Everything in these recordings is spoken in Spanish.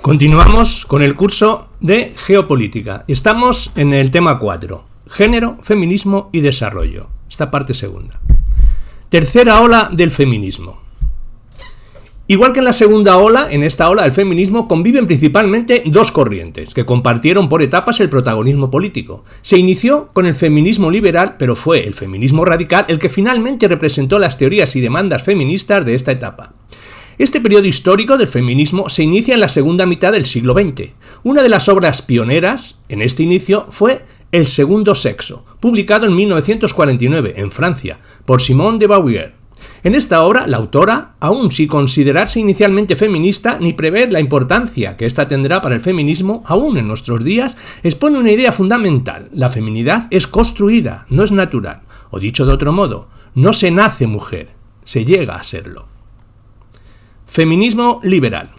Continuamos con el curso de Geopolítica. Estamos en el tema 4, Género, Feminismo y Desarrollo. Esta parte segunda. Tercera ola del feminismo. Igual que en la segunda ola, en esta ola del feminismo conviven principalmente dos corrientes que compartieron por etapas el protagonismo político. Se inició con el feminismo liberal, pero fue el feminismo radical el que finalmente representó las teorías y demandas feministas de esta etapa. Este periodo histórico del feminismo se inicia en la segunda mitad del siglo XX. Una de las obras pioneras en este inicio fue El segundo sexo, publicado en 1949 en Francia por Simone de Beauvoir. En esta obra, la autora, aun sin considerarse inicialmente feminista ni prever la importancia que ésta tendrá para el feminismo, aún en nuestros días, expone una idea fundamental: la feminidad es construida, no es natural. O dicho de otro modo, no se nace mujer, se llega a serlo. Feminismo liberal.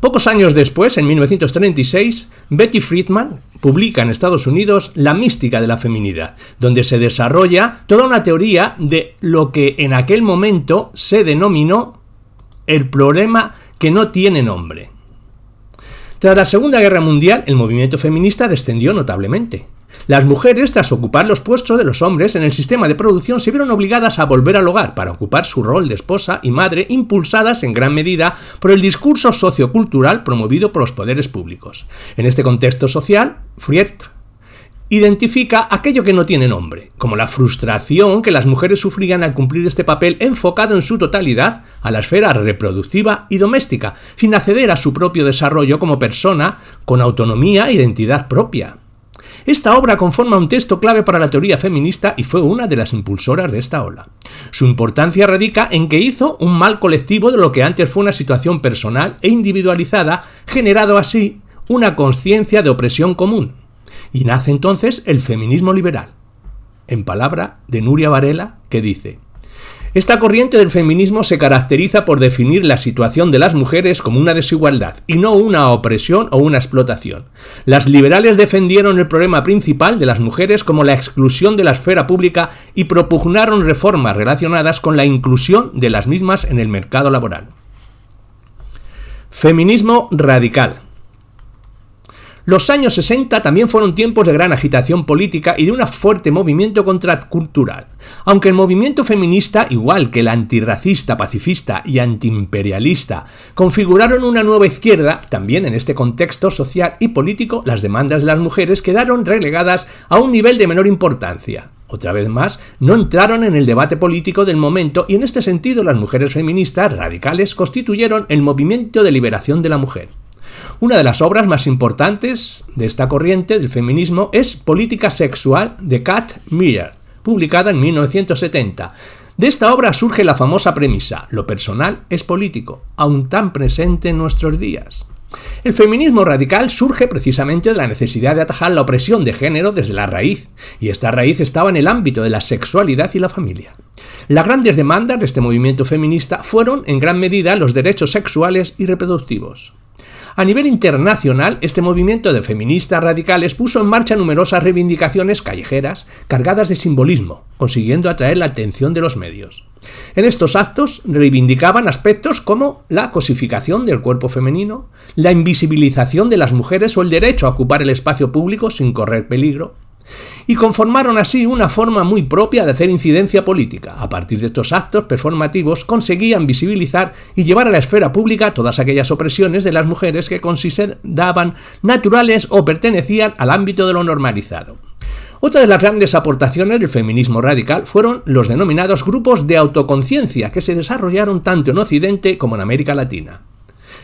Pocos años después, en 1936, Betty Friedan publica en Estados Unidos La mística de la feminidad, donde se desarrolla toda una teoría de lo que en aquel momento se denominó el problema que no tiene nombre. Tras la Segunda Guerra Mundial, el movimiento feminista descendió notablemente. Las mujeres, tras ocupar los puestos de los hombres en el sistema de producción, se vieron obligadas a volver al hogar para ocupar su rol de esposa y madre, impulsadas en gran medida por el discurso sociocultural promovido por los poderes públicos. En este contexto social, Friedan identifica aquello que no tiene nombre, como la frustración que las mujeres sufrían al cumplir este papel enfocado en su totalidad a la esfera reproductiva y doméstica, sin acceder a su propio desarrollo como persona con autonomía e identidad propia. Esta obra conforma un texto clave para la teoría feminista y fue una de las impulsoras de esta ola. Su importancia radica en que hizo un mal colectivo de lo que antes fue una situación personal e individualizada, generando así una conciencia de opresión común. Y nace entonces el feminismo liberal, en palabra de Nuria Varela, que dice: esta corriente del feminismo se caracteriza por definir la situación de las mujeres como una desigualdad y no una opresión o una explotación. Las liberales defendieron el problema principal de las mujeres como la exclusión de la esfera pública y propugnaron reformas relacionadas con la inclusión de las mismas en el mercado laboral. Feminismo radical. Los años 60 también fueron tiempos de gran agitación política y de un fuerte movimiento contracultural. Aunque el movimiento feminista, igual que el antirracista, pacifista y antiimperialista, configuraron una nueva izquierda, también en este contexto social y político las demandas de las mujeres quedaron relegadas a un nivel de menor importancia. Otra vez más, no entraron en el debate político del momento y en este sentido las mujeres feministas radicales constituyeron el movimiento de liberación de la mujer. Una de las obras más importantes de esta corriente del feminismo es Política sexual de Kat Miller, publicada en 1970. De esta obra surge la famosa premisa: lo personal es político, aún tan presente en nuestros días. El feminismo radical surge precisamente de la necesidad de atajar la opresión de género desde la raíz, y esta raíz estaba en el ámbito de la sexualidad y la familia. Las grandes demandas de este movimiento feminista fueron, en gran medida, los derechos sexuales y reproductivos. A nivel internacional, este movimiento de feministas radicales puso en marcha numerosas reivindicaciones callejeras cargadas de simbolismo, consiguiendo atraer la atención de los medios. En estos actos reivindicaban aspectos como la cosificación del cuerpo femenino, la invisibilización de las mujeres o el derecho a ocupar el espacio público sin correr peligro, y conformaron así una forma muy propia de hacer incidencia política. A partir de estos actos performativos conseguían visibilizar y llevar a la esfera pública todas aquellas opresiones de las mujeres que consideraban naturales o pertenecían al ámbito de lo normalizado. Otra de las grandes aportaciones del feminismo radical fueron los denominados grupos de autoconciencia que se desarrollaron tanto en Occidente como en América Latina.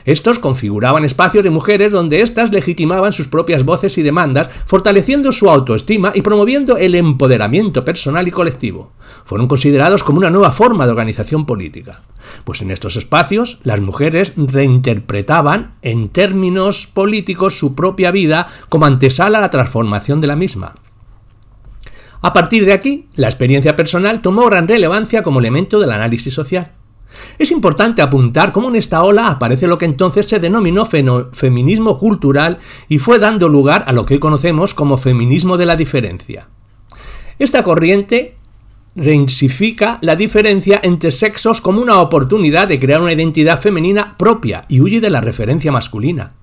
Estos configuraban espacios de mujeres donde éstas legitimaban sus propias voces y demandas, fortaleciendo su autoestima y promoviendo el empoderamiento personal y colectivo. Fueron considerados como una nueva forma de organización política. Pues en estos espacios, las mujeres reinterpretaban en términos políticos su propia vida como antesala a la transformación de la misma. A partir de aquí, la experiencia personal tomó gran relevancia como elemento del análisis social. Es importante apuntar cómo en esta ola aparece lo que entonces se denominó feminismo cultural y fue dando lugar a lo que hoy conocemos como feminismo de la diferencia. Esta corriente reinsifica la diferencia entre sexos como una oportunidad de crear una identidad femenina propia y huye de la referencia masculina.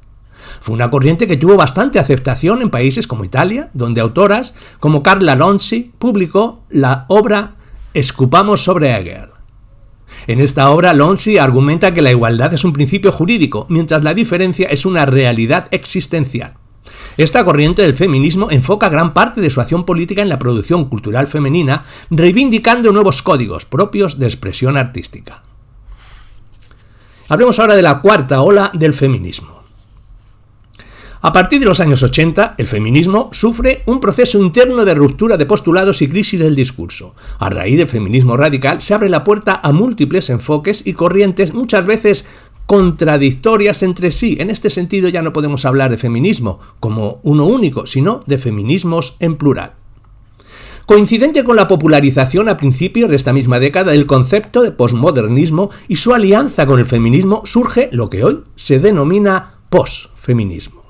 Fue una corriente que tuvo bastante aceptación en países como Italia, donde autoras como Carla Lonzi publicó la obra Escupamos sobre Hegel. En esta obra, Lonzi argumenta que la igualdad es un principio jurídico, mientras la diferencia es una realidad existencial. Esta corriente del feminismo enfoca gran parte de su acción política en la producción cultural femenina, reivindicando nuevos códigos propios de expresión artística. Hablemos ahora de la cuarta ola del feminismo. A partir de los años 80, el feminismo sufre un proceso interno de ruptura de postulados y crisis del discurso. A raíz del feminismo radical se abre la puerta a múltiples enfoques y corrientes, muchas veces contradictorias entre sí. En este sentido ya no podemos hablar de feminismo como uno único, sino de feminismos en plural. Coincidente con la popularización a principios de esta misma década del concepto de posmodernismo y su alianza con el feminismo, surge lo que hoy se denomina posfeminismo.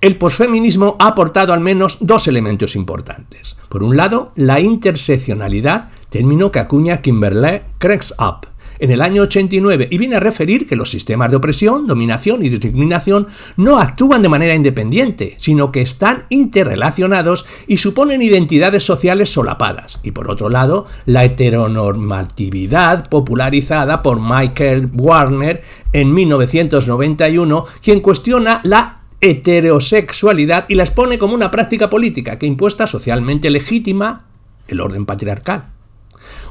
El posfeminismo ha aportado al menos dos elementos importantes. Por un lado, la interseccionalidad, término que acuña Kimberlé Crenshaw en el año 89 y viene a referir que los sistemas de opresión, dominación y discriminación no actúan de manera independiente, sino que están interrelacionados y suponen identidades sociales solapadas. Y por otro lado, la heteronormatividad popularizada por Michael Warner en 1991, quien cuestiona la heterosexualidad y la expone como una práctica política que impuesta socialmente legítima el orden patriarcal.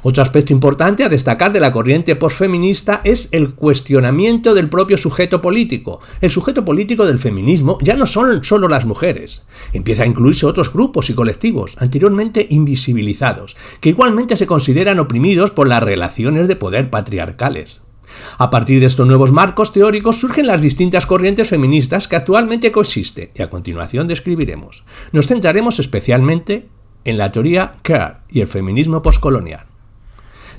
Otro aspecto importante a destacar de la corriente posfeminista es el cuestionamiento del propio sujeto político. El sujeto político del feminismo ya no son solo las mujeres. Empieza a incluirse otros grupos y colectivos anteriormente invisibilizados, que igualmente se consideran oprimidos por las relaciones de poder patriarcales. A partir de estos nuevos marcos teóricos surgen las distintas corrientes feministas que actualmente coexisten y a continuación describiremos. Nos centraremos especialmente en la teoría queer y el feminismo postcolonial.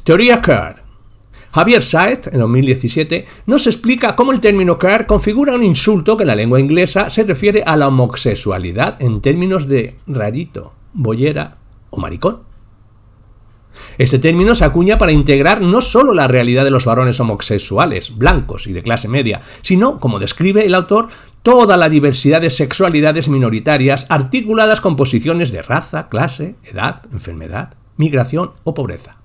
Teoría queer. Javier Sáez, en 2017, nos explica cómo el término queer configura un insulto que en la lengua inglesa se refiere a la homosexualidad en términos de rarito, boyera o maricón. Este término se acuña para integrar no solo la realidad de los varones homosexuales, blancos y de clase media, sino, como describe el autor, toda la diversidad de sexualidades minoritarias articuladas con posiciones de raza, clase, edad, enfermedad, migración o pobreza.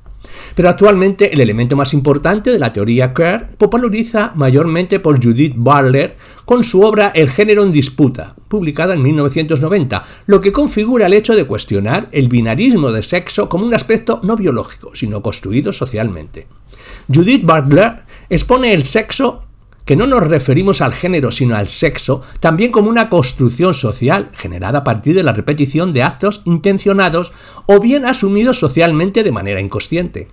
Pero actualmente el elemento más importante de la teoría queer populariza mayormente por Judith Butler con su obra El género en disputa, publicada en 1990, lo que configura el hecho de cuestionar el binarismo de sexo como un aspecto no biológico, sino construido socialmente. Judith Butler expone el sexo, que no nos referimos al género sino al sexo, también como una construcción social generada a partir de la repetición de actos intencionados o bien asumidos socialmente de manera inconsciente.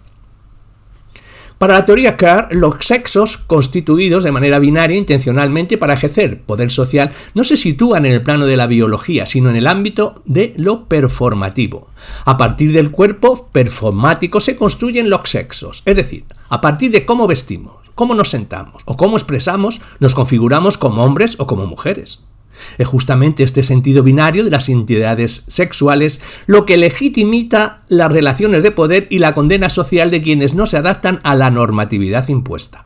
Para la teoría queer, los sexos constituidos de manera binaria intencionalmente para ejercer poder social no se sitúan en el plano de la biología, sino en el ámbito de lo performativo. A partir del cuerpo performático se construyen los sexos, es decir, a partir de cómo vestimos, cómo nos sentamos o cómo expresamos, nos configuramos como hombres o como mujeres. Es justamente este sentido binario de las identidades sexuales lo que legitimita las relaciones de poder y la condena social de quienes no se adaptan a la normatividad impuesta.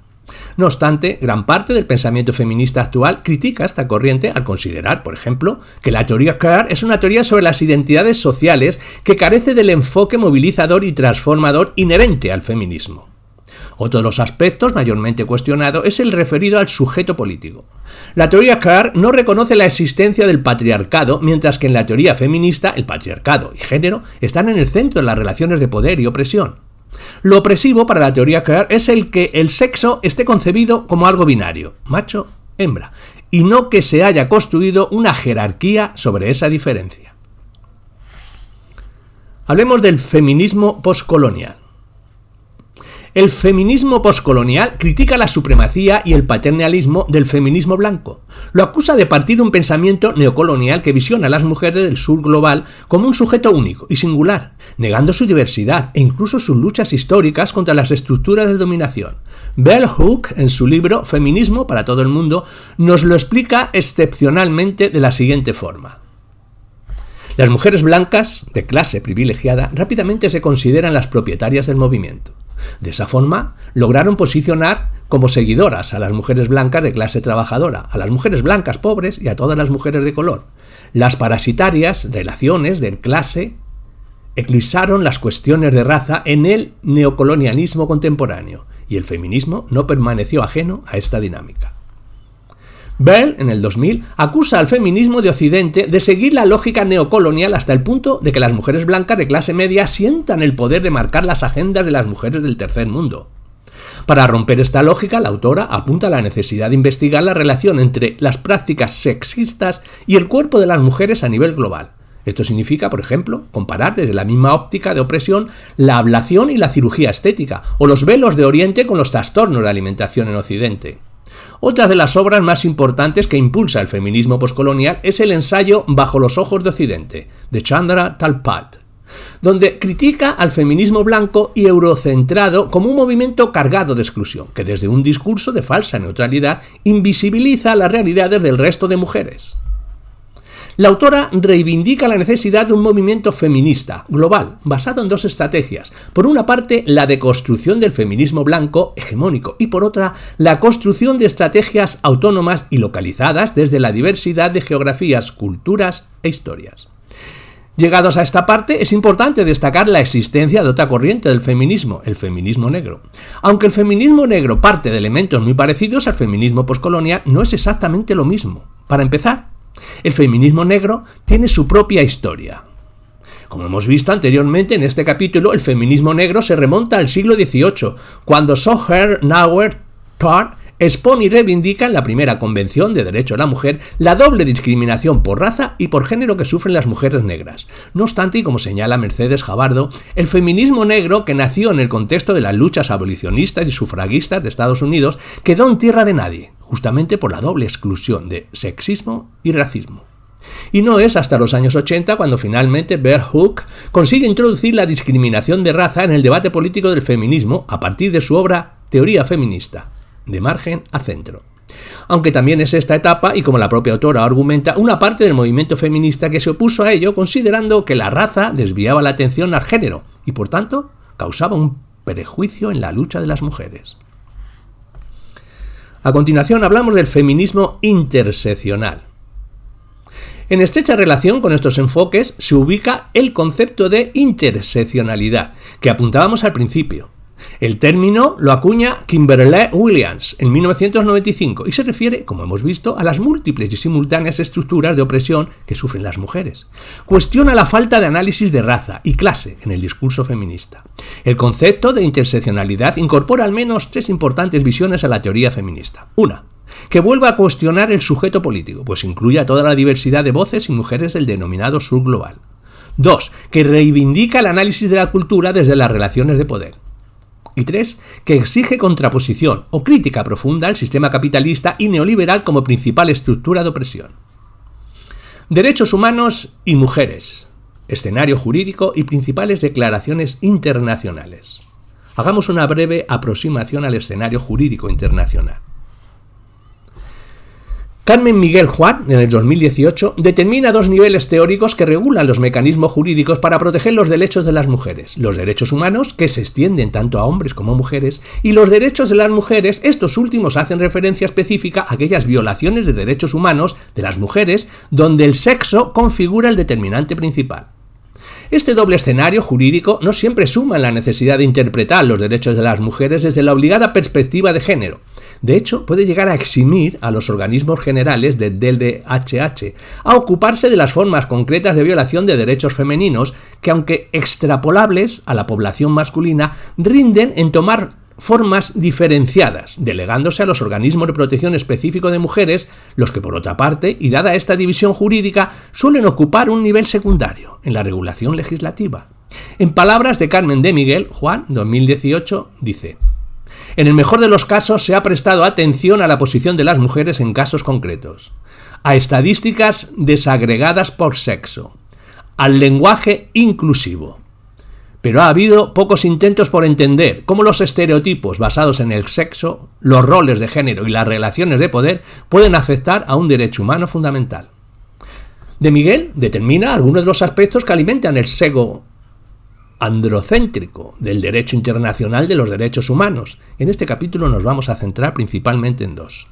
No obstante, gran parte del pensamiento feminista actual critica esta corriente al considerar, por ejemplo, que la teoría queer es una teoría sobre las identidades sociales que carece del enfoque movilizador y transformador inherente al feminismo. Otro de los aspectos mayormente cuestionado es el referido al sujeto político. La teoría queer no reconoce la existencia del patriarcado, mientras que en la teoría feminista el patriarcado y género están en el centro de las relaciones de poder y opresión. Lo opresivo para la teoría queer es el que el sexo esté concebido como algo binario, macho, hembra, y no que se haya construido una jerarquía sobre esa diferencia. Hablemos del feminismo postcolonial. El feminismo postcolonial critica la supremacía y el paternalismo del feminismo blanco. Lo acusa de partir de un pensamiento neocolonial que visiona a las mujeres del sur global como un sujeto único y singular, negando su diversidad e incluso sus luchas históricas contra las estructuras de dominación. Bell Hooks, en su libro Feminismo para todo el mundo, nos lo explica excepcionalmente de la siguiente forma. Las mujeres blancas, de clase privilegiada, rápidamente se consideran las propietarias del movimiento. De esa forma, lograron posicionar como seguidoras a las mujeres blancas de clase trabajadora, a las mujeres blancas pobres y a todas las mujeres de color. Las parasitarias relaciones de clase eclipsaron las cuestiones de raza en el neocolonialismo contemporáneo, y el feminismo no permaneció ajeno a esta dinámica. Bell, en el 2000, acusa al feminismo de Occidente de seguir la lógica neocolonial hasta el punto de que las mujeres blancas de clase media sientan el poder de marcar las agendas de las mujeres del tercer mundo. Para romper esta lógica, la autora apunta a la necesidad de investigar la relación entre las prácticas sexistas y el cuerpo de las mujeres a nivel global. Esto significa, por ejemplo, comparar desde la misma óptica de opresión la ablación y la cirugía estética, o los velos de Oriente con los trastornos de alimentación en Occidente. Otra de las obras más importantes que impulsa el feminismo poscolonial es el ensayo Bajo los ojos de Occidente, de Chandra Talpat, donde critica al feminismo blanco y eurocentrado como un movimiento cargado de exclusión, que desde un discurso de falsa neutralidad invisibiliza las realidades del resto de mujeres. La autora reivindica la necesidad de un movimiento feminista, global, basado en dos estrategias. Por una parte, la deconstrucción del feminismo blanco hegemónico y por otra, la construcción de estrategias autónomas y localizadas desde la diversidad de geografías, culturas e historias. Llegados a esta parte, es importante destacar la existencia de otra corriente del feminismo, el feminismo negro. Aunque el feminismo negro parte de elementos muy parecidos al feminismo poscolonial, no es exactamente lo mismo. Para empezar, el feminismo negro tiene su propia historia. Como hemos visto anteriormente en este capítulo, el feminismo negro se remonta al siglo XVIII, cuando Sojourner Truth expone y reivindica en la primera Convención de Derechos de la Mujer la doble discriminación por raza y por género que sufren las mujeres negras. No obstante, y como señala Mercedes Jabardo, el feminismo negro, que nació en el contexto de las luchas abolicionistas y sufragistas de Estados Unidos, quedó en tierra de nadie, justamente por la doble exclusión de sexismo y racismo. Y no es hasta los años 80 cuando finalmente Bell Hooks consigue introducir la discriminación de raza en el debate político del feminismo a partir de su obra Teoría feminista, de margen a centro. Aunque también es esta etapa, y como la propia autora argumenta, una parte del movimiento feminista que se opuso a ello considerando que la raza desviaba la atención al género y por tanto causaba un prejuicio en la lucha de las mujeres. A continuación hablamos del feminismo interseccional. En estrecha relación con estos enfoques se ubica el concepto de interseccionalidad, que apuntábamos al principio. El término lo acuña Kimberly Williams en 1995 y se refiere, como hemos visto, a las múltiples y simultáneas estructuras de opresión que sufren las mujeres. Cuestiona la falta de análisis de raza y clase en el discurso feminista. El concepto de interseccionalidad incorpora al menos tres importantes visiones a la teoría feminista. Una, que vuelva a cuestionar el sujeto político, pues incluye a toda la diversidad de voces y mujeres del denominado sur global. Dos, que reivindica el análisis de la cultura desde las relaciones de poder. Y tres, que exige contraposición o crítica profunda al sistema capitalista y neoliberal como principal estructura de opresión. Derechos humanos y mujeres, escenario jurídico y principales declaraciones internacionales. Hagamos una breve aproximación al escenario jurídico internacional. Carmen Miguel Juan, en el 2018, determina dos niveles teóricos que regulan los mecanismos jurídicos para proteger los derechos de las mujeres. Los derechos humanos, que se extienden tanto a hombres como a mujeres, y los derechos de las mujeres, estos últimos hacen referencia específica a aquellas violaciones de derechos humanos de las mujeres donde el sexo configura el determinante principal. Este doble escenario jurídico no siempre suma en la necesidad de interpretar los derechos de las mujeres desde la obligada perspectiva de género. De hecho, puede llegar a eximir a los organismos generales del DLHH a ocuparse de las formas concretas de violación de derechos femeninos que, aunque extrapolables a la población masculina, rinden en tomar formas diferenciadas, delegándose a los organismos de protección específico de mujeres, los que por otra parte, y dada esta división jurídica, suelen ocupar un nivel secundario en la regulación legislativa. En palabras de Carmen de Miguel Juan, 2018, dice: en el mejor de los casos se ha prestado atención a la posición de las mujeres en casos concretos, a estadísticas desagregadas por sexo, al lenguaje inclusivo. Pero ha habido pocos intentos por entender cómo los estereotipos basados en el sexo, los roles de género y las relaciones de poder pueden afectar a un derecho humano fundamental. De Miguel determina algunos de los aspectos que alimentan el sesgo androcéntrico del derecho internacional de los derechos humanos. En este capítulo nos vamos a centrar principalmente en dos.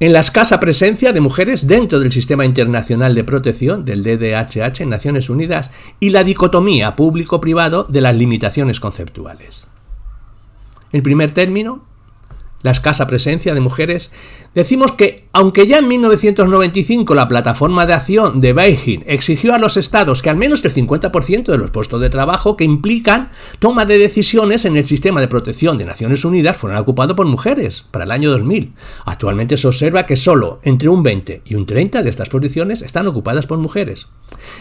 En la escasa presencia de mujeres dentro del Sistema Internacional de Protección del DDHH en Naciones Unidas y la dicotomía público-privado de las limitaciones conceptuales. En primer término, la escasa presencia de mujeres, decimos que, aunque ya en 1995 la Plataforma de Acción de Beijing exigió a los estados que al menos el 50% de los puestos de trabajo que implican toma de decisiones en el sistema de protección de Naciones Unidas fueran ocupados por mujeres para el año 2000, actualmente se observa que solo entre un 20 y un 30 de estas posiciones están ocupadas por mujeres.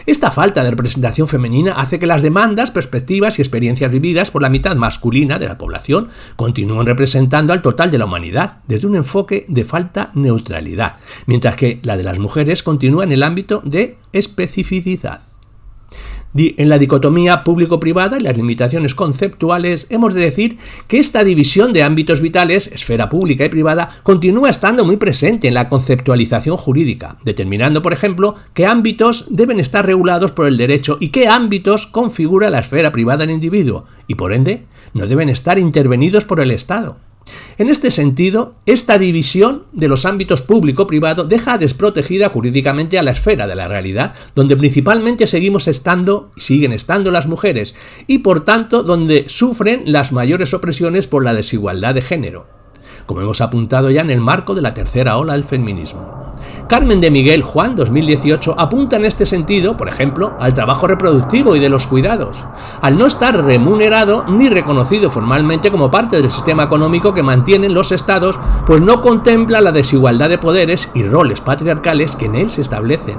Esta falta de representación femenina hace que las demandas, perspectivas y experiencias vividas por la mitad masculina de la población continúen representando al total de la humanidad desde un enfoque de falta neutralidad, mientras que la de las mujeres continúa en el ámbito de especificidad. En la dicotomía público-privada y las limitaciones conceptuales, hemos de decir que esta división de ámbitos vitales, esfera pública y privada, continúa estando muy presente en la conceptualización jurídica, determinando, por ejemplo, qué ámbitos deben estar regulados por el derecho y qué ámbitos configura la esfera privada del individuo, y por ende, no deben estar intervenidos por el Estado. En este sentido, esta división de los ámbitos público-privado deja desprotegida jurídicamente a la esfera de la realidad, donde principalmente siguen estando las mujeres, y por tanto donde sufren las mayores opresiones por la desigualdad de género, como hemos apuntado ya en el marco de la tercera ola del feminismo. Carmen de Miguel Juan, 2018, apunta en este sentido, por ejemplo, al trabajo reproductivo y de los cuidados. Al no estar remunerado ni reconocido formalmente como parte del sistema económico que mantienen los estados, pues no contempla la desigualdad de poderes y roles patriarcales que en él se establecen.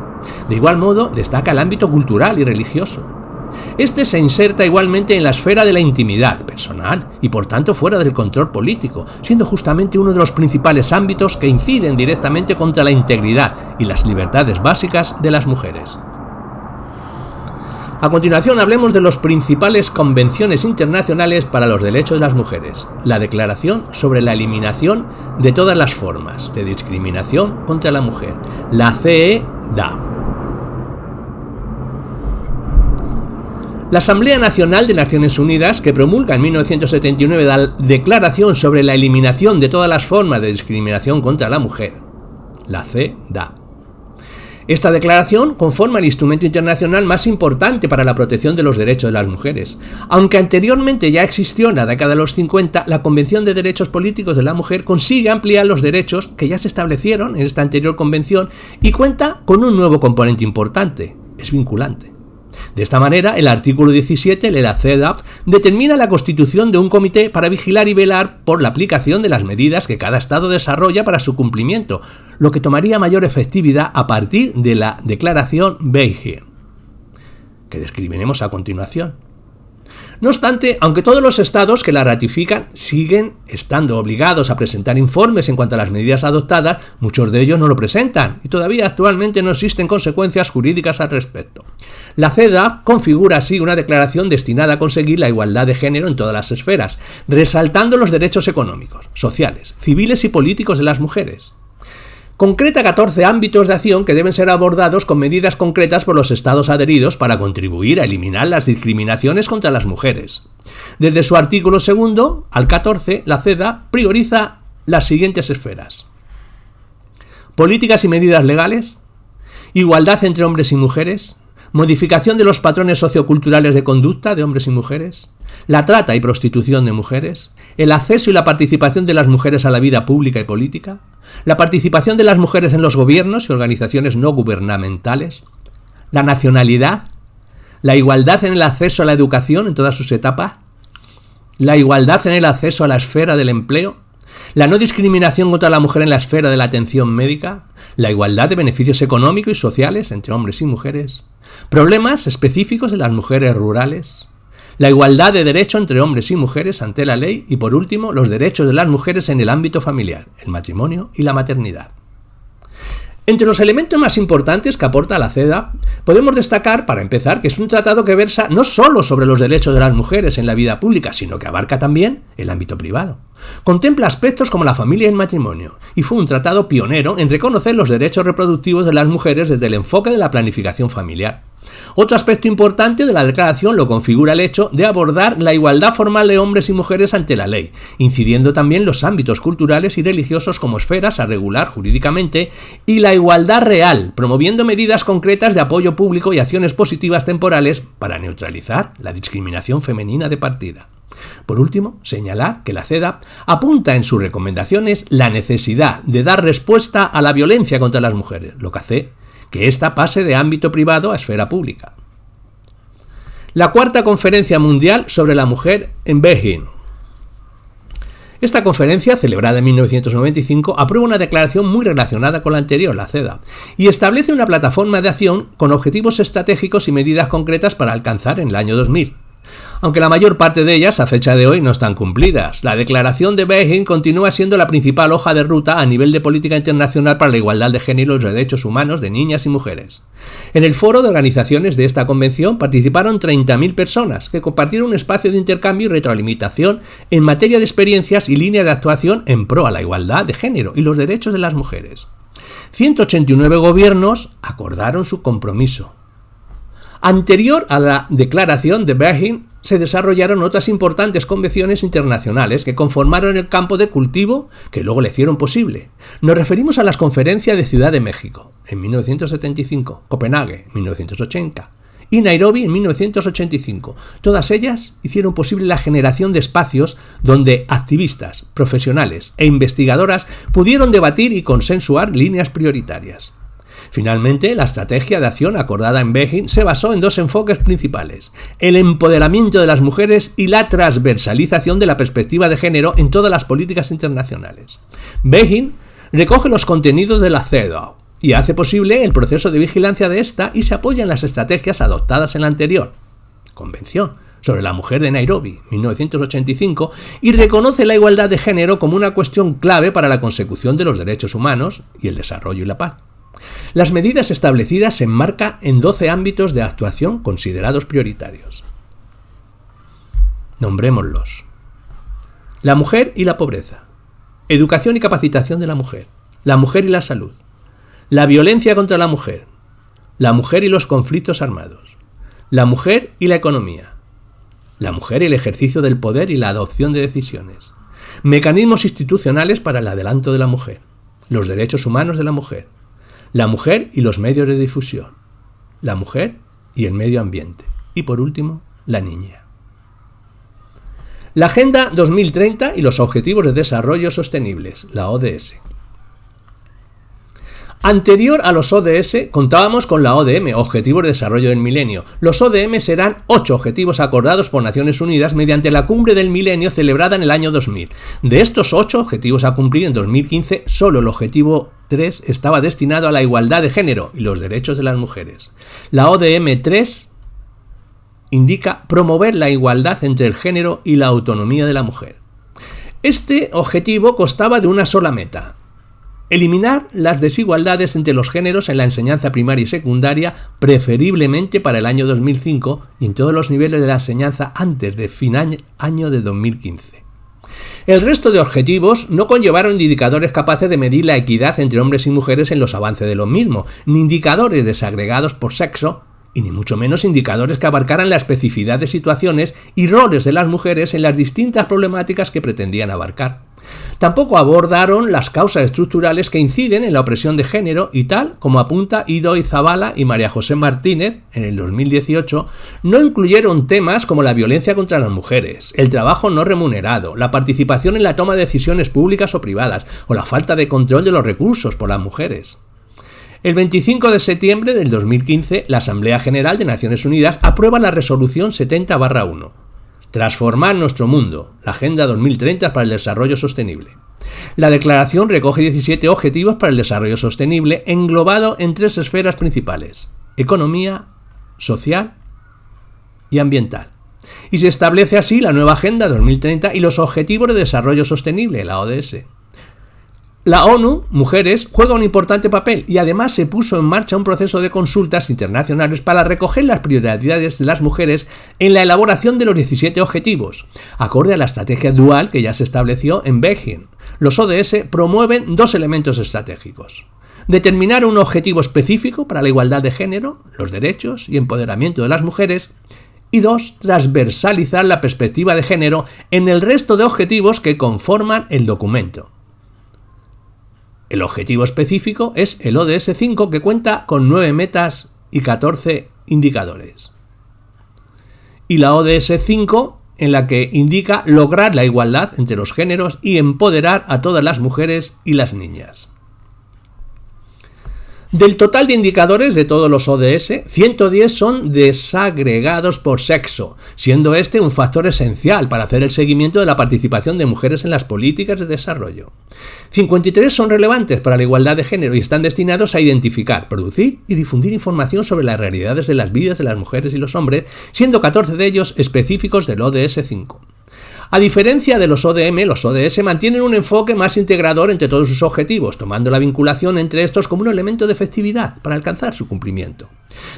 De igual modo, destaca el ámbito cultural y religioso. Este se inserta igualmente en la esfera de la intimidad personal y por tanto fuera del control político, siendo justamente uno de los principales ámbitos que inciden directamente contra la integridad y las libertades básicas de las mujeres. A continuación hablemos de las principales convenciones internacionales para los derechos de las mujeres. La Declaración sobre la Eliminación de todas las formas de discriminación contra la mujer, la CEDAW. La Asamblea Nacional de Naciones Unidas, que promulga en 1979 la Declaración sobre la Eliminación de todas las formas de discriminación contra la mujer, la CEDAW. Esta declaración conforma el instrumento internacional más importante para la protección de los derechos de las mujeres. Aunque anteriormente ya existió en la década de los 50, la Convención de Derechos Políticos de la Mujer consigue ampliar los derechos que ya se establecieron en esta anterior convención y cuenta con un nuevo componente importante: es vinculante. De esta manera, el artículo 17 de la CEDAW determina la constitución de un comité para vigilar y velar por la aplicación de las medidas que cada Estado desarrolla para su cumplimiento, lo que tomaría mayor efectividad a partir de la Declaración Beijing, que describiremos a continuación. No obstante, aunque todos los estados que la ratifican siguen estando obligados a presentar informes en cuanto a las medidas adoptadas, muchos de ellos no lo presentan y todavía actualmente no existen consecuencias jurídicas al respecto. La CEDAW configura así una declaración destinada a conseguir la igualdad de género en todas las esferas, resaltando los derechos económicos, sociales, civiles y políticos de las mujeres. Concreta 14 ámbitos de acción que deben ser abordados con medidas concretas por los estados adheridos para contribuir a eliminar las discriminaciones contra las mujeres. Desde su artículo 2 al 14, la CEDAW prioriza las siguientes esferas: políticas y medidas legales, igualdad entre hombres y mujeres, modificación de los patrones socioculturales de conducta de hombres y mujeres, la trata y prostitución de mujeres, el acceso y la participación de las mujeres a la vida pública y política, la participación de las mujeres en los gobiernos y organizaciones no gubernamentales, la nacionalidad, la igualdad en el acceso a la educación en todas sus etapas, la igualdad en el acceso a la esfera del empleo, la no discriminación contra la mujer en la esfera de la atención médica, la igualdad de beneficios económicos y sociales entre hombres y mujeres, problemas específicos de las mujeres rurales, la igualdad de derecho entre hombres y mujeres ante la ley y, por último, los derechos de las mujeres en el ámbito familiar, el matrimonio y la maternidad. Entre los elementos más importantes que aporta la CEDAW, podemos destacar, para empezar, que es un tratado que versa no solo sobre los derechos de las mujeres en la vida pública, sino que abarca también el ámbito privado. Contempla aspectos como la familia y el matrimonio, y fue un tratado pionero en reconocer los derechos reproductivos de las mujeres desde el enfoque de la planificación familiar. Otro aspecto importante de la declaración lo configura el hecho de abordar la igualdad formal de hombres y mujeres ante la ley, incidiendo también los ámbitos culturales y religiosos como esferas a regular jurídicamente, y la igualdad real, promoviendo medidas concretas de apoyo público y acciones positivas temporales para neutralizar la discriminación femenina de partida. Por último, señalar que la CEDAW apunta en sus recomendaciones la necesidad de dar respuesta a la violencia contra las mujeres, lo que hace que ésta pase de ámbito privado a esfera pública. La cuarta conferencia mundial sobre la mujer en Beijing. Esta conferencia, celebrada en 1995, aprueba una declaración muy relacionada con la anterior, la CEDAW, y establece una plataforma de acción con objetivos estratégicos y medidas concretas para alcanzar en el año 2000. Aunque la mayor parte de ellas a fecha de hoy no están cumplidas, la Declaración de Beijing continúa siendo la principal hoja de ruta a nivel de política internacional para la igualdad de género y los derechos humanos de niñas y mujeres. En el foro de organizaciones de esta convención participaron 30.000 personas que compartieron un espacio de intercambio y retroalimentación en materia de experiencias y líneas de actuación en pro a la igualdad de género y los derechos de las mujeres. 189 gobiernos acordaron su compromiso. Anterior a la Declaración de Beijing, se desarrollaron otras importantes convenciones internacionales que conformaron el campo de cultivo que luego le hicieron posible. Nos referimos a las conferencias de Ciudad de México, en 1975, Copenhague, en 1980, y Nairobi, en 1985. Todas ellas hicieron posible la generación de espacios donde activistas, profesionales e investigadoras pudieron debatir y consensuar líneas prioritarias. Finalmente, la estrategia de acción acordada en Beijing se basó en dos enfoques principales: el empoderamiento de las mujeres y la transversalización de la perspectiva de género en todas las políticas internacionales. Beijing recoge los contenidos de la CEDAW y hace posible el proceso de vigilancia de esta y se apoya en las estrategias adoptadas en la anterior Convención sobre la Mujer de Nairobi, 1985, y reconoce la igualdad de género como una cuestión clave para la consecución de los derechos humanos y el desarrollo y la paz. Las medidas establecidas se enmarcan en 12 ámbitos de actuación considerados prioritarios. Nombrémoslos: la mujer y la pobreza, educación y capacitación de la mujer y la salud, la violencia contra la mujer y los conflictos armados, la mujer y la economía, la mujer y el ejercicio del poder y la adopción de decisiones, mecanismos institucionales para el adelanto de la mujer, los derechos humanos de la mujer y los medios de difusión, la mujer y el medio ambiente, y por último, la niña. La Agenda 2030 y los Objetivos de Desarrollo Sostenibles, la ODS. Anterior a los ODS, contábamos con la ODM, Objetivos de Desarrollo del Milenio. Los ODM serán 8 objetivos acordados por Naciones Unidas mediante la Cumbre del Milenio celebrada en el año 2000. De estos 8 objetivos a cumplir en 2015, solo el objetivo 3 estaba destinado a la igualdad de género y los derechos de las mujeres. La ODM 3 indica promover la igualdad entre el género y la autonomía de la mujer. Este objetivo constaba de una sola meta: eliminar las desigualdades entre los géneros en la enseñanza primaria y secundaria, preferiblemente para el año 2005 y en todos los niveles de la enseñanza antes de año de 2015. El resto de objetivos no conllevaron indicadores capaces de medir la equidad entre hombres y mujeres en los avances de los mismos, ni indicadores desagregados por sexo, y ni mucho menos indicadores que abarcaran la especificidad de situaciones y roles de las mujeres en las distintas problemáticas que pretendían abarcar. Tampoco abordaron las causas estructurales que inciden en la opresión de género y, tal como apunta Ido Izabala y María José Martínez en el 2018, no incluyeron temas como la violencia contra las mujeres, el trabajo no remunerado, la participación en la toma de decisiones públicas o privadas o la falta de control de los recursos por las mujeres. El 25 de septiembre del 2015, la Asamblea General de Naciones Unidas aprueba la Resolución 70/1. Transformar nuestro mundo, la Agenda 2030 para el Desarrollo Sostenible. La declaración recoge 17 objetivos para el desarrollo sostenible englobado en 3 esferas principales: economía, social y ambiental. Y se establece así la nueva Agenda 2030 y los Objetivos de Desarrollo Sostenible, la ODS. La ONU Mujeres juega un importante papel y además se puso en marcha un proceso de consultas internacionales para recoger las prioridades de las mujeres en la elaboración de los 17 objetivos, acorde a la estrategia dual que ya se estableció en Beijing. Los ODS promueven dos elementos estratégicos: determinar un objetivo específico para la igualdad de género, los derechos y empoderamiento de las mujeres, y dos, transversalizar la perspectiva de género en el resto de objetivos que conforman el documento. El objetivo específico es el ODS 5, que cuenta con 9 metas y 14 indicadores. Y la ODS 5, en la que indica lograr la igualdad entre los géneros y empoderar a todas las mujeres y las niñas. Del total de indicadores de todos los ODS, 110 son desagregados por sexo, siendo este un factor esencial para hacer el seguimiento de la participación de mujeres en las políticas de desarrollo. 53 son relevantes para la igualdad de género y están destinados a identificar, producir y difundir información sobre las realidades de las vidas de las mujeres y los hombres, siendo 14 de ellos específicos del ODS 5. A diferencia de los ODM, los ODS mantienen un enfoque más integrador entre todos sus objetivos, tomando la vinculación entre estos como un elemento de efectividad para alcanzar su cumplimiento.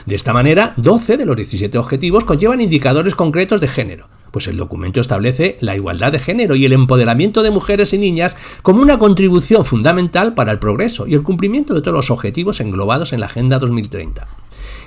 De esta manera, 12 de los 17 objetivos conllevan indicadores concretos de género, pues el documento establece la igualdad de género y el empoderamiento de mujeres y niñas como una contribución fundamental para el progreso y el cumplimiento de todos los objetivos englobados en la Agenda 2030.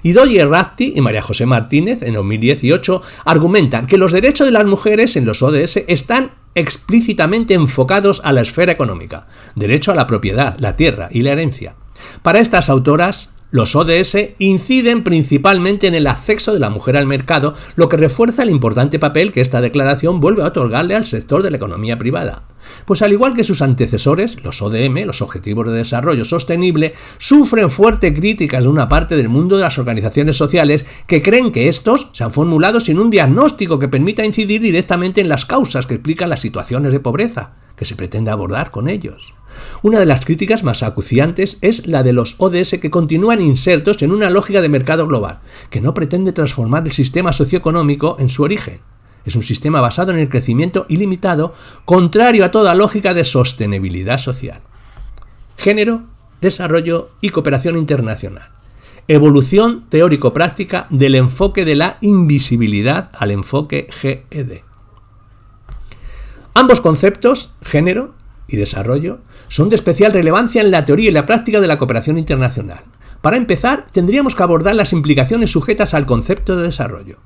Idoia Ratti y María José Martínez, en 2018, argumentan que los derechos de las mujeres en los ODS están explícitamente enfocados a la esfera económica, derecho a la propiedad, la tierra y la herencia. Para estas autoras, los ODS inciden principalmente en el acceso de la mujer al mercado, lo que refuerza el importante papel que esta declaración vuelve a otorgarle al sector de la economía privada. Pues al igual que sus antecesores, los ODM, los Objetivos de Desarrollo Sostenible, sufren fuertes críticas de una parte del mundo de las organizaciones sociales que creen que estos se han formulado sin un diagnóstico que permita incidir directamente en las causas que explican las situaciones de pobreza que se pretende abordar con ellos. Una de las críticas más acuciantes es la de los ODS que continúan insertos en una lógica de mercado global, que no pretende transformar el sistema socioeconómico en su origen. Es un sistema basado en el crecimiento ilimitado, contrario a toda lógica de sostenibilidad social. Género, desarrollo y cooperación internacional. Evolución teórico-práctica del enfoque de la invisibilidad al enfoque GED. Ambos conceptos, género y desarrollo, son de especial relevancia en la teoría y la práctica de la cooperación internacional. Para empezar, tendríamos que abordar las implicaciones sujetas al concepto de desarrollo.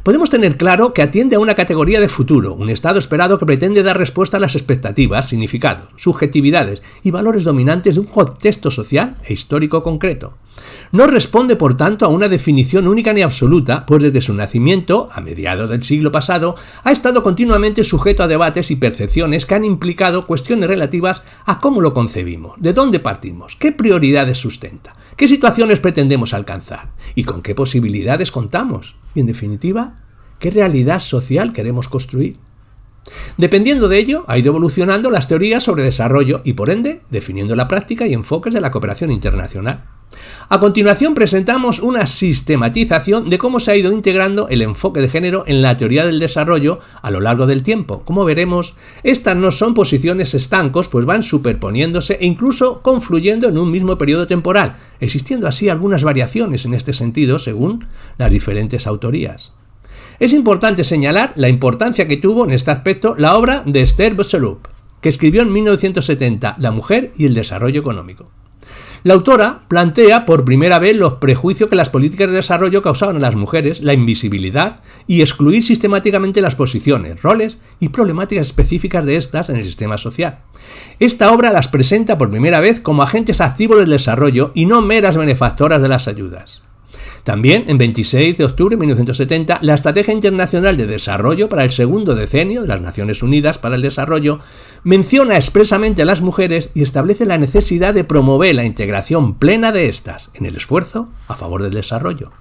Podemos tener claro que atiende a una categoría de futuro, un estado esperado que pretende dar respuesta a las expectativas, significados, subjetividades y valores dominantes de un contexto social e histórico concreto. No responde, por tanto, a una definición única ni absoluta, pues desde su nacimiento, a mediados del siglo pasado, ha estado continuamente sujeto a debates y percepciones que han implicado cuestiones relativas a cómo lo concebimos, de dónde partimos, qué prioridades sustenta, qué situaciones pretendemos alcanzar y con qué posibilidades contamos y, en definitiva, qué realidad social queremos construir. Dependiendo de ello, ha ido evolucionando las teorías sobre desarrollo y, por ende, definiendo la práctica y enfoques de la cooperación internacional. A continuación presentamos una sistematización de cómo se ha ido integrando el enfoque de género en la teoría del desarrollo a lo largo del tiempo. Como veremos, estas no son posiciones estancos, pues van superponiéndose e incluso confluyendo en un mismo periodo temporal, existiendo así algunas variaciones en este sentido según las diferentes autorías. Es importante señalar la importancia que tuvo en este aspecto la obra de Esther Boserup, que escribió en 1970 La mujer y el desarrollo económico. La autora plantea por primera vez los prejuicios que las políticas de desarrollo causaban a las mujeres, la invisibilidad y excluir sistemáticamente las posiciones, roles y problemáticas específicas de estas en el sistema social. Esta obra las presenta por primera vez como agentes activos del desarrollo y no meras benefactoras de las ayudas. También, en 26 de octubre de 1970, la Estrategia Internacional de Desarrollo para el segundo decenio de las Naciones Unidas para el Desarrollo menciona expresamente a las mujeres y establece la necesidad de promover la integración plena de estas en el esfuerzo a favor del desarrollo.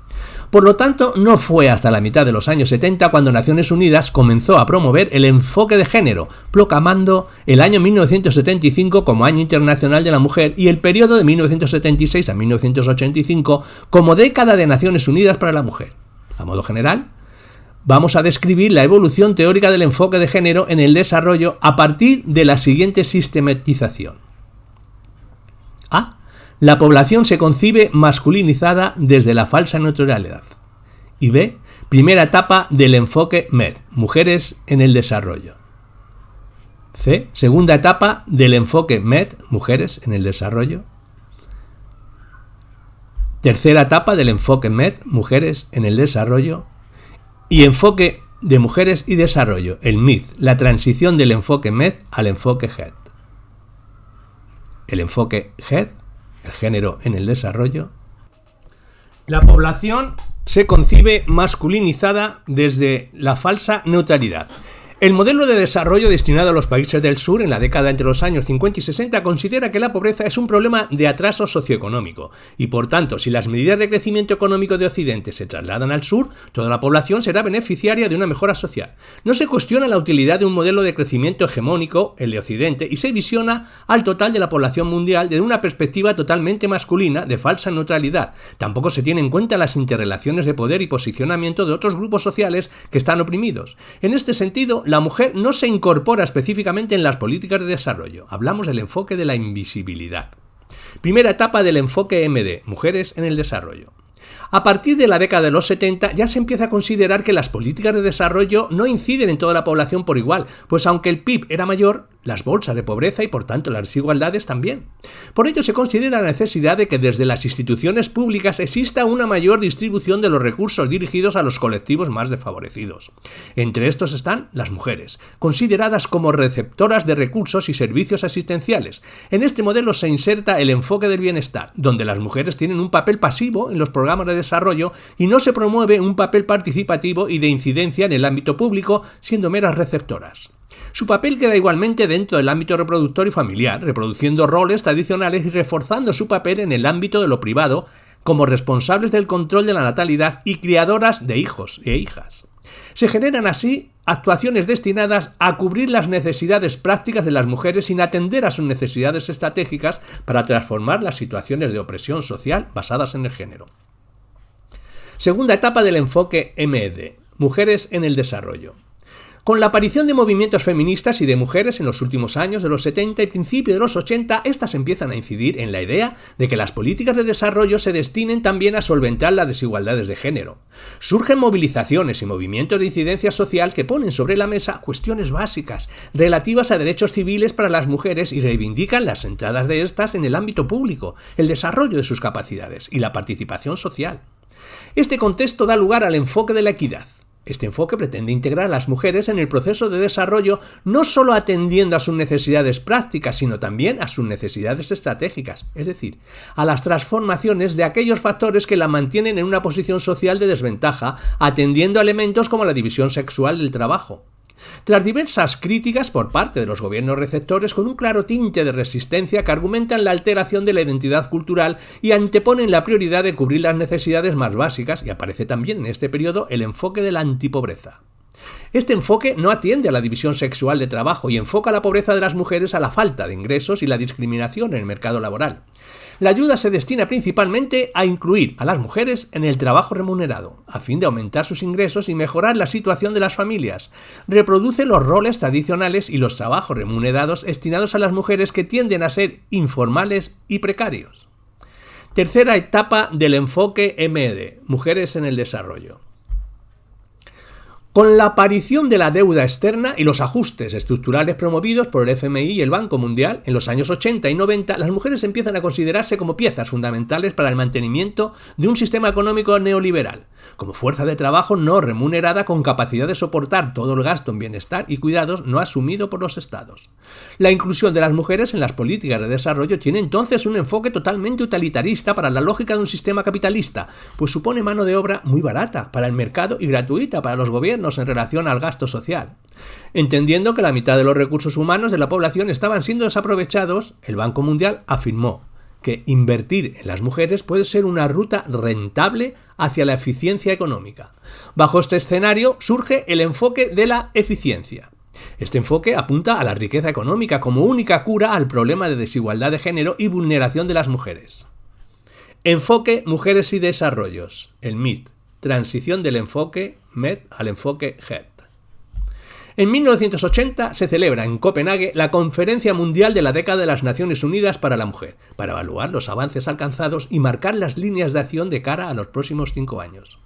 Por lo tanto, no fue hasta la mitad de los años 70 cuando Naciones Unidas comenzó a promover el enfoque de género, proclamando el año 1975 como Año Internacional de la Mujer y el periodo de 1976 a 1985 como Década de Naciones Unidas para la Mujer. A modo general, vamos a describir la evolución teórica del enfoque de género en el desarrollo a partir de la siguiente sistematización. La población se concibe masculinizada desde la falsa neutralidad. Y B. Primera etapa del enfoque MED, mujeres en el desarrollo. C. Segunda etapa del enfoque MED, mujeres en el desarrollo. Tercera etapa del enfoque MED, mujeres en el desarrollo. Y enfoque de mujeres y desarrollo, el MID, la transición del enfoque MED al enfoque GED. El enfoque GED, el género en el desarrollo. La población se concibe masculinizada desde la falsa neutralidad. El modelo de desarrollo destinado a los países del sur en la década entre los años 50 y 60 considera que la pobreza es un problema de atraso socioeconómico y, por tanto, si las medidas de crecimiento económico de Occidente se trasladan al sur, toda la población será beneficiaria de una mejora social. No se cuestiona la utilidad de un modelo de crecimiento hegemónico, el de Occidente, y se visiona al total de la población mundial desde una perspectiva totalmente masculina de falsa neutralidad. Tampoco se tienen en cuenta las interrelaciones de poder y posicionamiento de otros grupos sociales que están oprimidos. En este sentido, la mujer no se incorpora específicamente en las políticas de desarrollo. Hablamos del enfoque de la invisibilidad. Primera etapa del enfoque MD, mujeres en el desarrollo. A partir de la década de los 70 ya se empieza a considerar que las políticas de desarrollo no inciden en toda la población por igual, pues aunque el PIB era mayor, las bolsas de pobreza y por tanto las desigualdades también. Por ello se considera la necesidad de que desde las instituciones públicas exista una mayor distribución de los recursos dirigidos a los colectivos más desfavorecidos. Entre estos están las mujeres, consideradas como receptoras de recursos y servicios asistenciales. En este modelo se inserta el enfoque del bienestar, donde las mujeres tienen un papel pasivo en los programas de desarrollo y no se promueve un papel participativo y de incidencia en el ámbito público, siendo meras receptoras. Su papel queda igualmente dentro del ámbito reproductor y familiar, reproduciendo roles tradicionales y reforzando su papel en el ámbito de lo privado, como responsables del control de la natalidad y criadoras de hijos e hijas. Se generan así actuaciones destinadas a cubrir las necesidades prácticas de las mujeres sin atender a sus necesidades estratégicas para transformar las situaciones de opresión social basadas en el género. Segunda etapa del enfoque MED, mujeres en el desarrollo. Con la aparición de movimientos feministas y de mujeres en los últimos años de los 70 y principios de los 80, estas empiezan a incidir en la idea de que las políticas de desarrollo se destinen también a solventar las desigualdades de género. Surgen movilizaciones y movimientos de incidencia social que ponen sobre la mesa cuestiones básicas relativas a derechos civiles para las mujeres y reivindican las entradas de estas en el ámbito público, el desarrollo de sus capacidades y la participación social. Este contexto da lugar al enfoque de la equidad. Este enfoque pretende integrar a las mujeres en el proceso de desarrollo no solo atendiendo a sus necesidades prácticas, sino también a sus necesidades estratégicas, es decir, a las transformaciones de aquellos factores que la mantienen en una posición social de desventaja, atendiendo a elementos como la división sexual del trabajo. Tras diversas críticas por parte de los gobiernos receptores con un claro tinte de resistencia que argumentan la alteración de la identidad cultural y anteponen la prioridad de cubrir las necesidades más básicas, y aparece también en este periodo el enfoque de la antipobreza. Este enfoque no atiende a la división sexual de trabajo y enfoca la pobreza de las mujeres a la falta de ingresos y la discriminación en el mercado laboral. La ayuda se destina principalmente a incluir a las mujeres en el trabajo remunerado, a fin de aumentar sus ingresos y mejorar la situación de las familias. Reproduce los roles tradicionales y los trabajos remunerados destinados a las mujeres que tienden a ser informales y precarios. Tercera etapa del enfoque MED, mujeres en el desarrollo. Con la aparición de la deuda externa y los ajustes estructurales promovidos por el FMI y el Banco Mundial en los años 80 y 90, las mujeres empiezan a considerarse como piezas fundamentales para el mantenimiento de un sistema económico neoliberal, como fuerza de trabajo no remunerada con capacidad de soportar todo el gasto en bienestar y cuidados no asumido por los estados. La inclusión de las mujeres en las políticas de desarrollo tiene entonces un enfoque totalmente utilitarista para la lógica de un sistema capitalista, pues supone mano de obra muy barata para el mercado y gratuita para los gobiernos en relación al gasto social. Entendiendo que la mitad de los recursos humanos de la población estaban siendo desaprovechados, el Banco Mundial afirmó que invertir en las mujeres puede ser una ruta rentable hacia la eficiencia económica. Bajo este escenario surge el enfoque de la eficiencia. Este enfoque apunta a la riqueza económica como única cura al problema de desigualdad de género y vulneración de las mujeres. Enfoque Mujeres y Desarrollos, el MID. Transición del enfoque MED al enfoque GED. En 1980 se celebra en Copenhague la Conferencia Mundial de la Década de las Naciones Unidas para la Mujer, para evaluar los avances alcanzados y marcar las líneas de acción de cara a los próximos 5 años.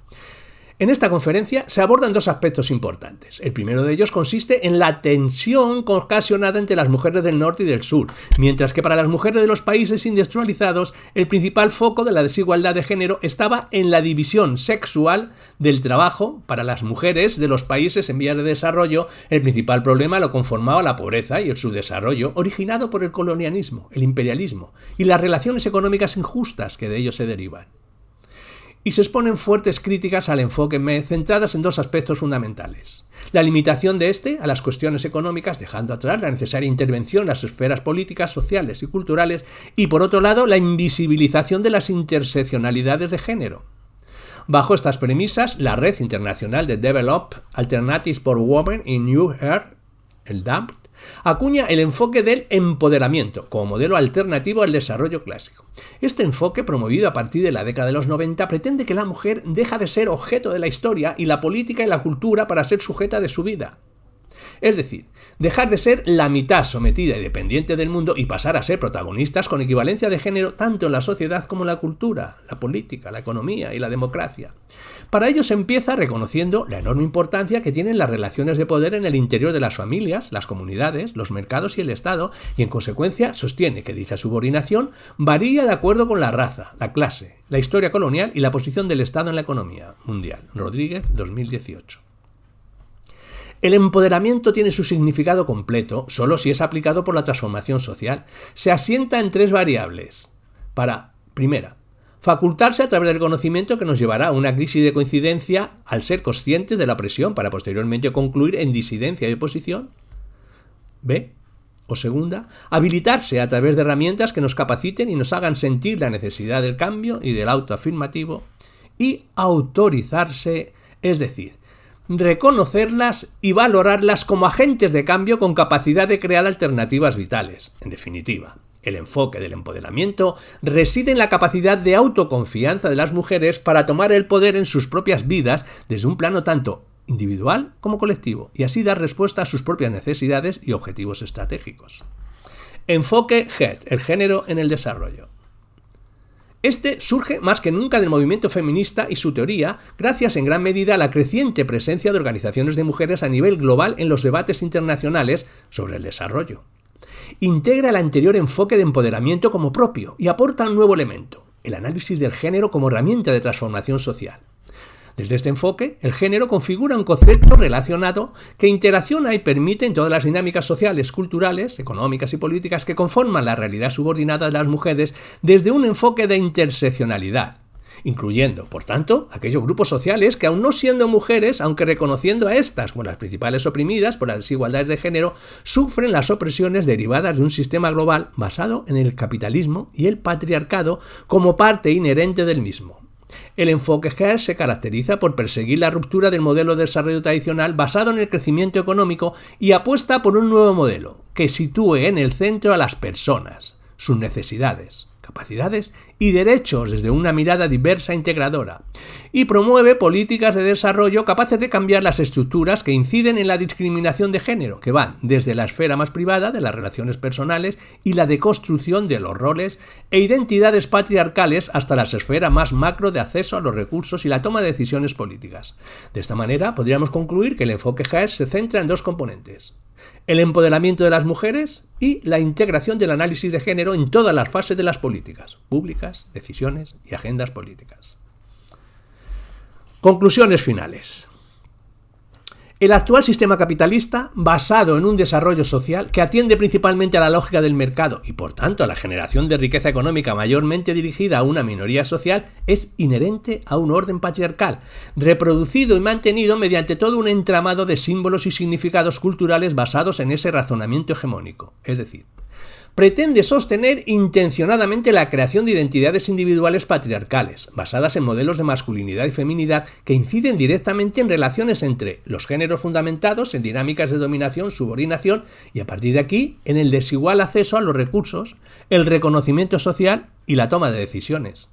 En esta conferencia se abordan 2 aspectos importantes. El primero de ellos consiste en la tensión ocasionada entre las mujeres del norte y del sur, mientras que para las mujeres de los países industrializados el principal foco de la desigualdad de género estaba en la división sexual del trabajo. Para las mujeres de los países en vías de desarrollo, el principal problema lo conformaba la pobreza y el subdesarrollo originado por el colonialismo, el imperialismo y las relaciones económicas injustas que de ello se derivan. Y se exponen fuertes críticas al enfoque centradas en 2 aspectos fundamentales. La limitación de este a las cuestiones económicas, dejando atrás la necesaria intervención en las esferas políticas, sociales y culturales, y por otro lado, la invisibilización de las interseccionalidades de género. Bajo estas premisas, la Red Internacional de Developed Alternatives for Women in New Earth, el DAP, acuña el enfoque del empoderamiento como modelo alternativo al desarrollo clásico. Este enfoque, promovido a partir de la década de los 90, pretende que la mujer deja de ser objeto de la historia y la política y la cultura para ser sujeta de su vida. Es decir, dejar de ser la mitad sometida y dependiente del mundo y pasar a ser protagonistas con equivalencia de género tanto en la sociedad como en la cultura, la política, la economía y la democracia. Para ello se empieza reconociendo la enorme importancia que tienen las relaciones de poder en el interior de las familias, las comunidades, los mercados y el Estado, y en consecuencia sostiene que dicha subordinación varía de acuerdo con la raza, la clase, la historia colonial y la posición del Estado en la economía mundial. Rodríguez, 2018. El empoderamiento tiene su significado completo solo si es aplicado por la transformación social. Se asienta en 3 variables. Primera, facultarse a través del conocimiento que nos llevará a una crisis de coincidencia al ser conscientes de la opresión para posteriormente concluir en disidencia y oposición. Segunda, habilitarse a través de herramientas que nos capaciten y nos hagan sentir la necesidad del cambio y del autoafirmativo. Y autorizarse, es decir, reconocerlas y valorarlas como agentes de cambio con capacidad de crear alternativas vitales. En definitiva, el enfoque del empoderamiento reside en la capacidad de autoconfianza de las mujeres para tomar el poder en sus propias vidas desde un plano tanto individual como colectivo y así dar respuesta a sus propias necesidades y objetivos estratégicos. Enfoque GED, el género en el desarrollo. Este surge más que nunca del movimiento feminista y su teoría, gracias en gran medida a la creciente presencia de organizaciones de mujeres a nivel global en los debates internacionales sobre el desarrollo. Integra el anterior enfoque de empoderamiento como propio y aporta un nuevo elemento, el análisis del género como herramienta de transformación social. Desde este enfoque, el género configura un concepto relacionado que interacciona y permite en todas las dinámicas sociales, culturales, económicas y políticas que conforman la realidad subordinada de las mujeres desde un enfoque de interseccionalidad, incluyendo, por tanto, aquellos grupos sociales que, aun no siendo mujeres, aunque reconociendo a estas como las principales oprimidas por las desigualdades de género, sufren las opresiones derivadas de un sistema global basado en el capitalismo y el patriarcado como parte inherente del mismo. El enfoque GED se caracteriza por perseguir la ruptura del modelo de desarrollo tradicional basado en el crecimiento económico y apuesta por un nuevo modelo que sitúe en el centro a las personas, sus necesidades, capacidades y derechos desde una mirada diversa e integradora, y promueve políticas de desarrollo capaces de cambiar las estructuras que inciden en la discriminación de género, que van desde la esfera más privada de las relaciones personales y la deconstrucción de los roles e identidades patriarcales hasta la esfera más macro de acceso a los recursos y la toma de decisiones políticas. De esta manera, podríamos concluir que el enfoque GED se centra en 2 componentes: el empoderamiento de las mujeres y la integración del análisis de género en todas las fases de las políticas públicas, decisiones y agendas políticas. Conclusiones finales. El actual sistema capitalista, basado en un desarrollo social que atiende principalmente a la lógica del mercado y por tanto a la generación de riqueza económica mayormente dirigida a una minoría social, es inherente a un orden patriarcal, reproducido y mantenido mediante todo un entramado de símbolos y significados culturales basados en ese razonamiento hegemónico. Es decir, pretende sostener intencionadamente la creación de identidades individuales patriarcales, basadas en modelos de masculinidad y feminidad que inciden directamente en relaciones entre los géneros fundamentados en dinámicas de dominación, subordinación y a partir de aquí en el desigual acceso a los recursos, el reconocimiento social y la toma de decisiones.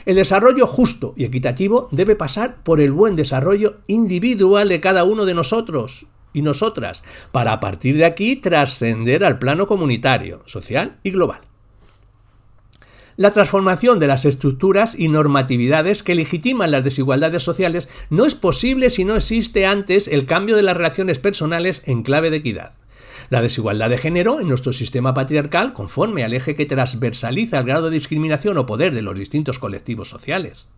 El desarrollo justo y equitativo debe pasar por el buen desarrollo individual de cada uno de nosotros y nosotras, para a partir de aquí trascender al plano comunitario, social y global. La transformación de las estructuras y normatividades que legitiman las desigualdades sociales no es posible si no existe antes el cambio de las relaciones personales en clave de equidad. La desigualdad de género en nuestro sistema patriarcal, conforme al eje que transversaliza el grado de discriminación o poder de los distintos colectivos sociales.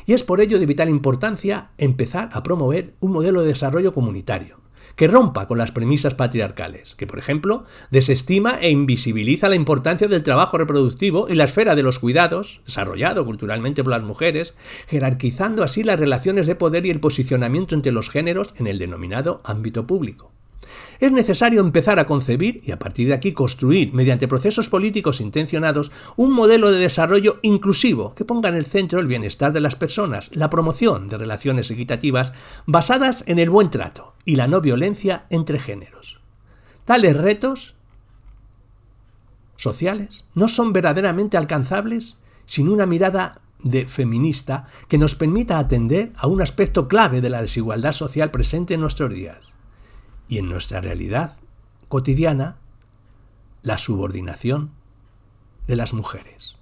Y es por ello de vital importancia empezar a promover un modelo de desarrollo comunitario, que rompa con las premisas patriarcales, que por ejemplo desestima e invisibiliza la importancia del trabajo reproductivo y la esfera de los cuidados, desarrollado culturalmente por las mujeres, jerarquizando así las relaciones de poder y el posicionamiento entre los géneros en el denominado ámbito público. Es necesario empezar a concebir y a partir de aquí construir, mediante procesos políticos intencionados, un modelo de desarrollo inclusivo que ponga en el centro el bienestar de las personas, la promoción de relaciones equitativas basadas en el buen trato y la no violencia entre géneros. Tales retos sociales no son verdaderamente alcanzables sin una mirada feminista que nos permita atender a un aspecto clave de la desigualdad social presente en nuestros días. Y en nuestra realidad cotidiana, la subordinación de las mujeres.